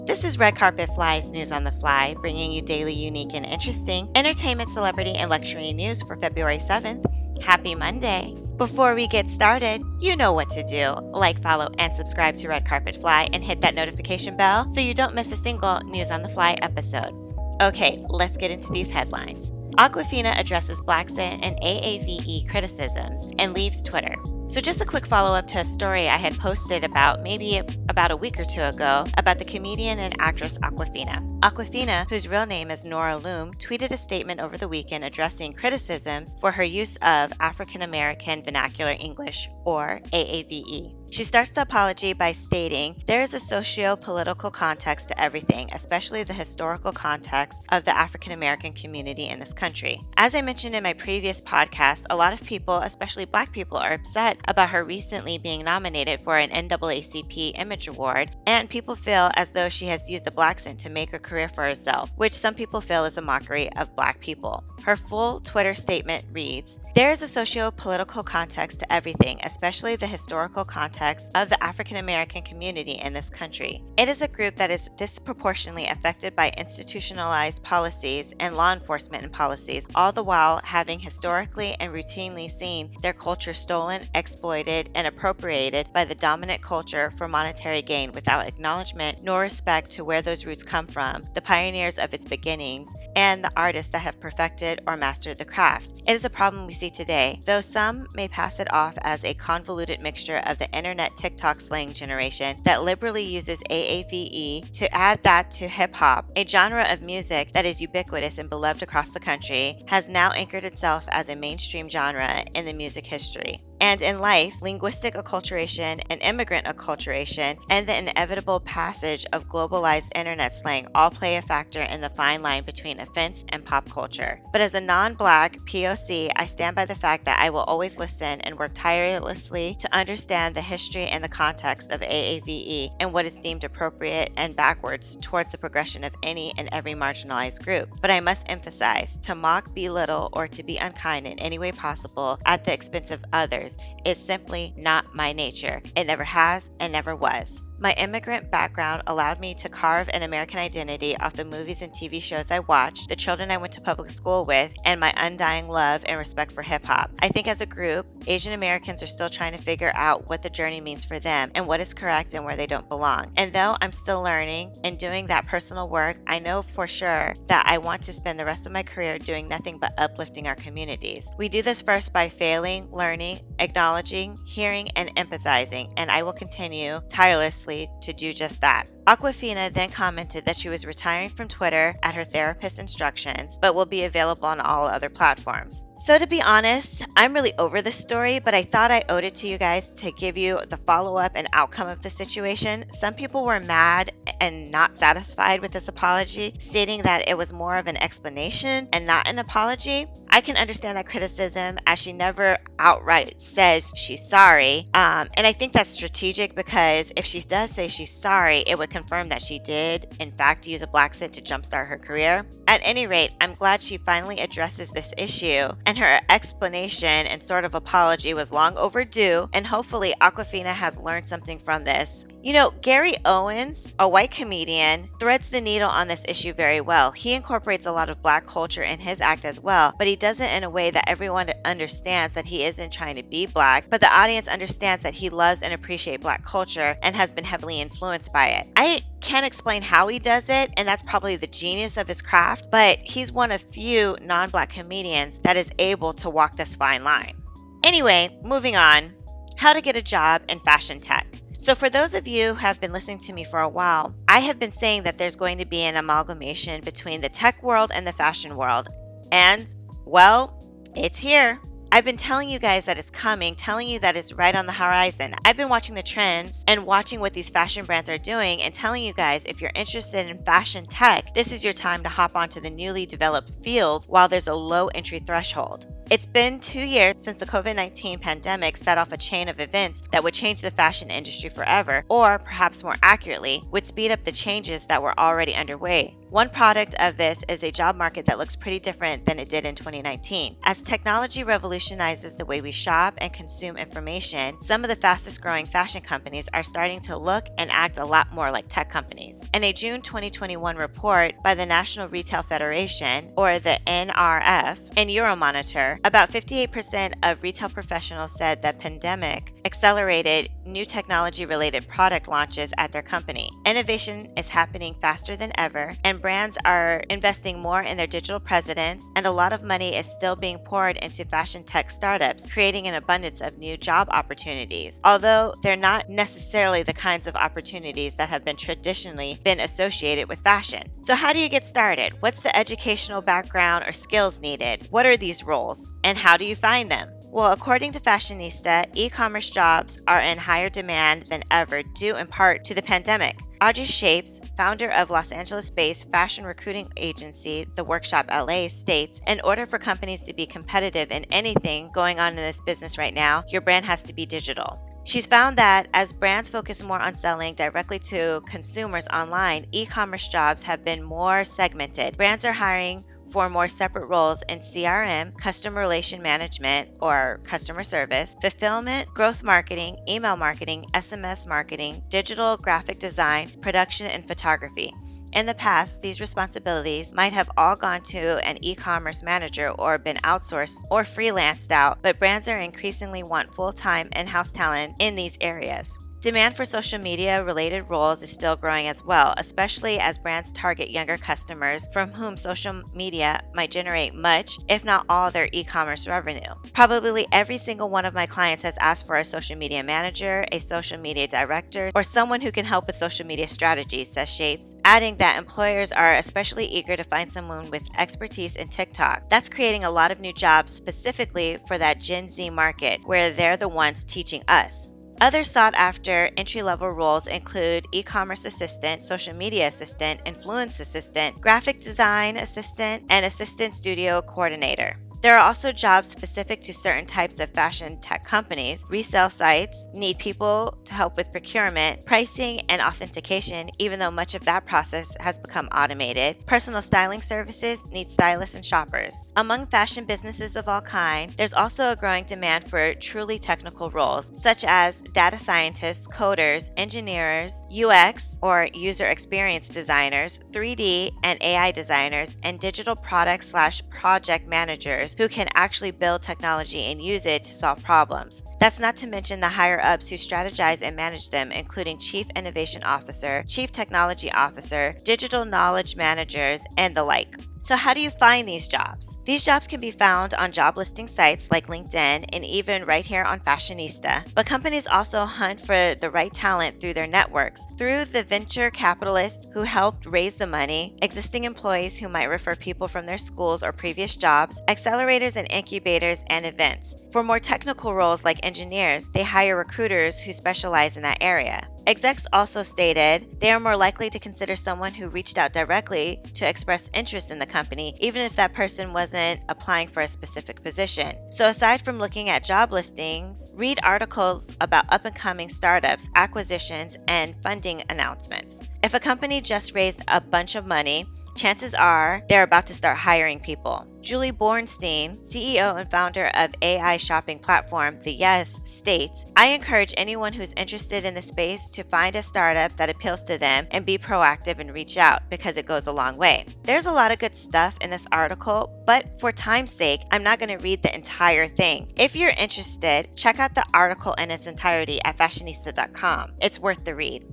This is Red Carpet Fly's News on the Fly, bringing you daily, unique, and interesting entertainment, celebrity, and luxury news for February 7th. Happy Monday! Before we get started, you know what to do. Like, follow, and subscribe to Red Carpet Fly and hit that notification bell so you don't miss a single News on the Fly episode. Okay, let's get into these headlines. Aquafina addresses Blackson and AAVE criticisms and leaves Twitter. So just a quick follow-up to a story I had posted about a week or two ago about the comedian and actress Aquafina. Aquafina, whose real name is Nora Loom, tweeted a statement over the weekend addressing criticisms for her use of African American Vernacular English, or AAVE. She starts the apology by stating, "There is a socio-political context to everything, especially the historical context of the African American community in this country." As I mentioned in my previous podcast, a lot of people, especially Black people, are upset about her recently being nominated for an NAACP Image Award, and people feel as though she has used the Blackson to make a career for herself, which some people feel is a mockery of Black people. Her full Twitter statement reads, "There is a socio-political context to everything, especially the historical context of the African American community in this country. It is a group that is disproportionately affected by institutionalized policies and law enforcement and policies, all the while having historically and routinely seen their culture stolen, exploited, and appropriated by the dominant culture for monetary gain without acknowledgement nor respect to where those roots come from, the pioneers of its beginnings, and the artists that have perfected or mastered the craft. It is a problem we see today, though some may pass it off as a convoluted mixture of the internet TikTok slang generation that liberally uses AAVE to add that to hip-hop, a genre of music that is ubiquitous and beloved across the country, has now anchored itself as a mainstream genre in the music history. And in life, linguistic acculturation and immigrant acculturation and the inevitable passage of globalized internet slang all play a factor in the fine line between offense and pop culture. But as a non-Black POC, I stand by the fact that I will always listen and work tirelessly to understand the history and the context of AAVE and what is deemed appropriate and backwards towards the progression of any and every marginalized group. But I must emphasize, to mock, belittle, or to be unkind in any way possible at the expense of others is simply not my nature. It never has and never was. My immigrant background allowed me to carve an American identity off the movies and TV shows I watched, the children I went to public school with, and my undying love and respect for hip-hop. I think as a group, Asian Americans are still trying to figure out what the journey means for them and what is correct and where they don't belong. And though I'm still learning and doing that personal work, I know for sure that I want to spend the rest of my career doing nothing but uplifting our communities. We do this first by failing, learning, acknowledging, hearing, and empathizing, and I will continue tirelessly to do just that." Aquafina then commented that she was retiring from Twitter at her therapist's instructions, but will be available on all other platforms. So to be honest, I'm really over this story, but I thought I owed it to you guys to give you the follow-up and outcome of the situation. Some people were mad and not satisfied with this apology, stating that it was more of an explanation and not an apology. I can understand that criticism, as she never outright says she's sorry, and I think that's strategic because if she does say she's sorry, it would confirm that she did, in fact, use a Blackson to jumpstart her career. At any rate, I'm glad she finally addresses this issue, and her explanation and sort of apology was long overdue, and hopefully Aquafina has learned something from this. You know, Gary Owens, a white comedian, threads the needle on this issue very well. He incorporates a lot of Black culture in his act as well, but he does it in a way that everyone understands that he isn't trying to be Black, but the audience understands that he loves and appreciates Black culture and has been heavily influenced by it. I can't explain how he does it, and that's probably the genius of his craft, but he's one of few non-Black comedians that is able to walk this fine line. Anyway, moving on. How to get a job in fashion tech. So for those of you who have been listening to me for a while, I have been saying that there's going to be an amalgamation between the tech world and the fashion world. And, well, it's here. I've been telling you guys that it's coming, telling you that it's right on the horizon. I've been watching the trends and watching what these fashion brands are doing and telling you guys if you're interested in fashion tech, this is your time to hop onto the newly developed field while there's a low entry threshold. It's been 2 years since the COVID-19 pandemic set off a chain of events that would change the fashion industry forever, or perhaps more accurately, would speed up the changes that were already underway. One product of this is a job market that looks pretty different than it did in 2019. As technology revolutionizes the way we shop and consume information, some of the fastest growing fashion companies are starting to look and act a lot more like tech companies. In a June 2021 report by the National Retail Federation, or the NRF, and Euromonitor, about 58% of retail professionals said that pandemic accelerated new technology-related product launches at their company. Innovation is happening faster than ever, and brands are investing more in their digital presence, and a lot of money is still being poured into fashion tech startups, creating an abundance of new job opportunities, although they're not necessarily the kinds of opportunities that have been traditionally been associated with fashion. So how do you get started? What's the educational background or skills needed? What are these roles? And how do you find them? Well, according to Fashionista, e-commerce jobs are in higher demand than ever due in part to the pandemic. Audrey Shapes, founder of Los Angeles-based fashion recruiting agency The Workshop LA, states, in order for companies to be competitive in anything going on in this business right now, your brand has to be digital. She's found that as brands focus more on selling directly to consumers online, e-commerce jobs have been more segmented. Brands are hiring for more separate roles in CRM, customer relation management or customer service, fulfillment, growth marketing, email marketing, SMS marketing, digital graphic design, production, and photography. In the past, these responsibilities might have all gone to an e-commerce manager or been outsourced or freelanced out, but brands are increasingly want full-time in-house talent in these areas. Demand for social media related roles is still growing as well, especially as brands target younger customers from whom social media might generate much, if not all, their e-commerce revenue. Probably every single one of my clients has asked for a social media manager, a social media director, or someone who can help with social media strategies, says Shapes, adding that employers are especially eager to find someone with expertise in TikTok. That's creating a lot of new jobs specifically for that Gen Z market, where they're the ones teaching us. Other sought-after entry-level roles include e-commerce assistant, social media assistant, influence assistant, graphic design assistant, and assistant studio coordinator. There are also jobs specific to certain types of fashion tech companies. Resale sites need people to help with procurement, pricing, and authentication, even though much of that process has become automated. Personal styling services need stylists and shoppers. Among fashion businesses of all kinds, there's also a growing demand for truly technical roles, such as data scientists, coders, engineers, UX or user experience designers, 3D and AI designers, and digital product/project managers who can actually build technology and use it to solve problems. That's not to mention the higher ups who strategize and manage them, including Chief Innovation Officer, Chief Technology Officer, Digital Knowledge Managers, and the like. So how do you find these jobs? These jobs can be found on job listing sites like LinkedIn and even right here on Fashionista. But companies also hunt for the right talent through their networks, through the venture capitalists who helped raise the money, existing employees who might refer people from their schools or previous jobs, accelerators and incubators, and events. For more technical roles like engineers, they hire recruiters who specialize in that area. Execs also stated they are more likely to consider someone who reached out directly to express interest in the company, even if that person wasn't applying for a specific position. So aside from looking at job listings, read articles about up-and-coming startups, acquisitions, and funding announcements. If a company just raised a bunch of money, chances are they're about to start hiring people. Julie Bornstein, CEO and founder of AI shopping platform The Yes, states, I encourage anyone who's interested in the space to find a startup that appeals to them and be proactive and reach out, because it goes a long way. There's a lot of good stuff in this article, but for time's sake, I'm not going to read the entire thing. If you're interested, check out the article in its entirety at fashionista.com. It's worth the read.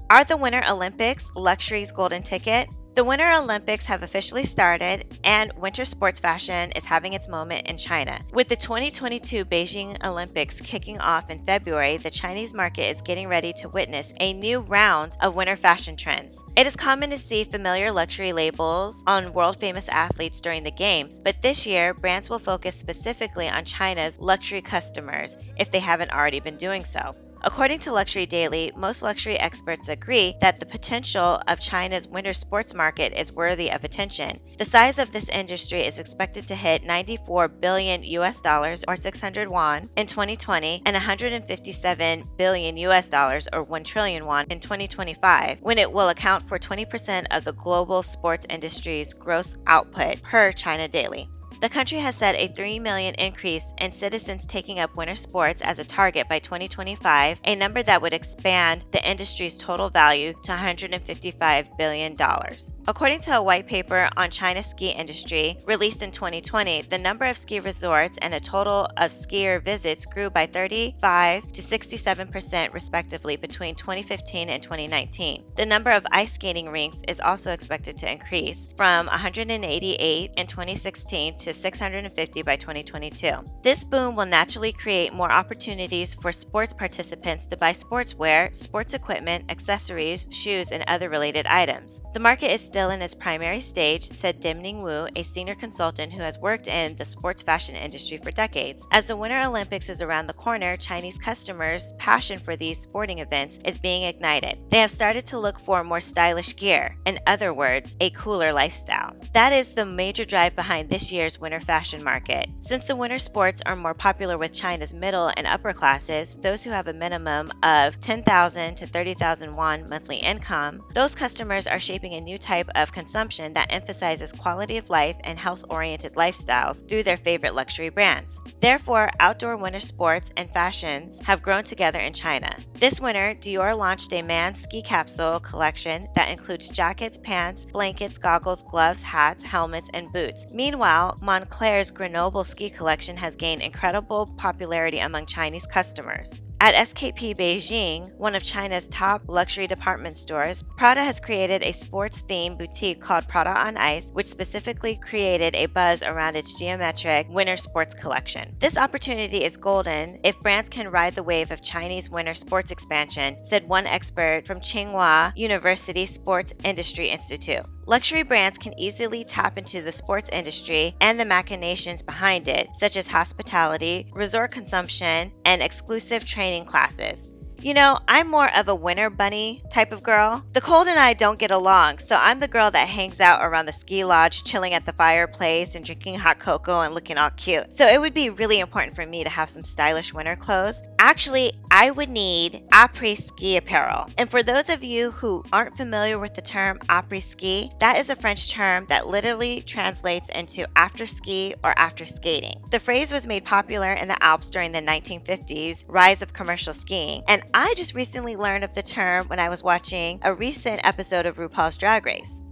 Are the Winter Olympics luxury's golden ticket? The Winter Olympics have officially started, and winter sports fashion is having its moment in China. With the 2022 Beijing Olympics kicking off in February, the Chinese market is getting ready to witness a new round of winter fashion trends. It is common to see familiar luxury labels on world-famous athletes during the games, but this year, brands will focus specifically on China's luxury customers, if they haven't already been doing so. According to Luxury Daily, most luxury experts agree that the potential of China's winter sports market is worthy of attention. The size of this industry is expected to hit 94 billion US dollars or 600 won in 2020 and 157 billion US dollars or 1 trillion won in 2025, when it will account for 20% of the global sports industry's gross output, per China Daily. The country has set a 3 million increase in citizens taking up winter sports as a target by 2025, a number that would expand the industry's total value to $155 billion. According to a white paper on China's ski industry released in 2020, the number of ski resorts and a total of skier visits grew by 35 to 67% respectively between 2015 and 2019. The number of ice skating rinks is also expected to increase from 188 in 2016 to 650 by 2022. This boom will naturally create more opportunities for sports participants to buy sportswear, sports equipment, accessories, shoes, and other related items. The market is still in its primary stage, said Dim-Ning Wu, a senior consultant who has worked in the sports fashion industry for decades. As the Winter Olympics is around the corner, Chinese customers' passion for these sporting events is being ignited. They have started to look for more stylish gear, in other words, a cooler lifestyle. That is the major drive behind this year's winter fashion market. Since the winter sports are more popular with China's middle and upper classes, those who have a minimum of 10,000 to 30,000 won monthly income, those customers are shaping a new type of consumption that emphasizes quality of life and health-oriented lifestyles through their favorite luxury brands. Therefore, outdoor winter sports and fashions have grown together in China. This winter, Dior launched a man's ski capsule collection that includes jackets, pants, blankets, goggles, gloves, hats, helmets, and boots. Meanwhile, Moncler's Grenoble ski collection has gained incredible popularity among Chinese customers. At SKP Beijing, one of China's top luxury department stores, Prada has created a sports-themed boutique called Prada on Ice, which specifically created a buzz around its geometric winter sports collection. This opportunity is golden if brands can ride the wave of Chinese winter sports expansion, said one expert from Tsinghua University Sports Industry Institute. Luxury brands can easily tap into the sports industry and the machinations behind it, such as hospitality, resort consumption, and exclusive training classes. You know, I'm more of a winter bunny type of girl. The cold and I don't get along, so I'm the girl that hangs out around the ski lodge, chilling at the fireplace and drinking hot cocoa and looking all cute. So it would be really important for me to have some stylish winter clothes. Actually, I would need après-ski apparel. And for those of you who aren't familiar with the term après-ski, that is a French term that literally translates into after ski or after skating. The phrase was made popular in the Alps during the 1950s rise of commercial skiing, and I just recently learned of the term when I was watching a recent episode of RuPaul's Drag Race.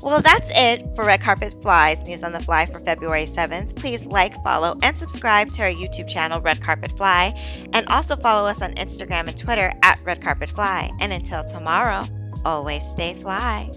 Well, that's it for Red Carpet Fly's News on the Fly for February 7th. Please like, follow, and subscribe to our YouTube channel, Red Carpet Fly, and also follow us on Instagram and Twitter at Red Carpet Fly. And until tomorrow, always stay fly.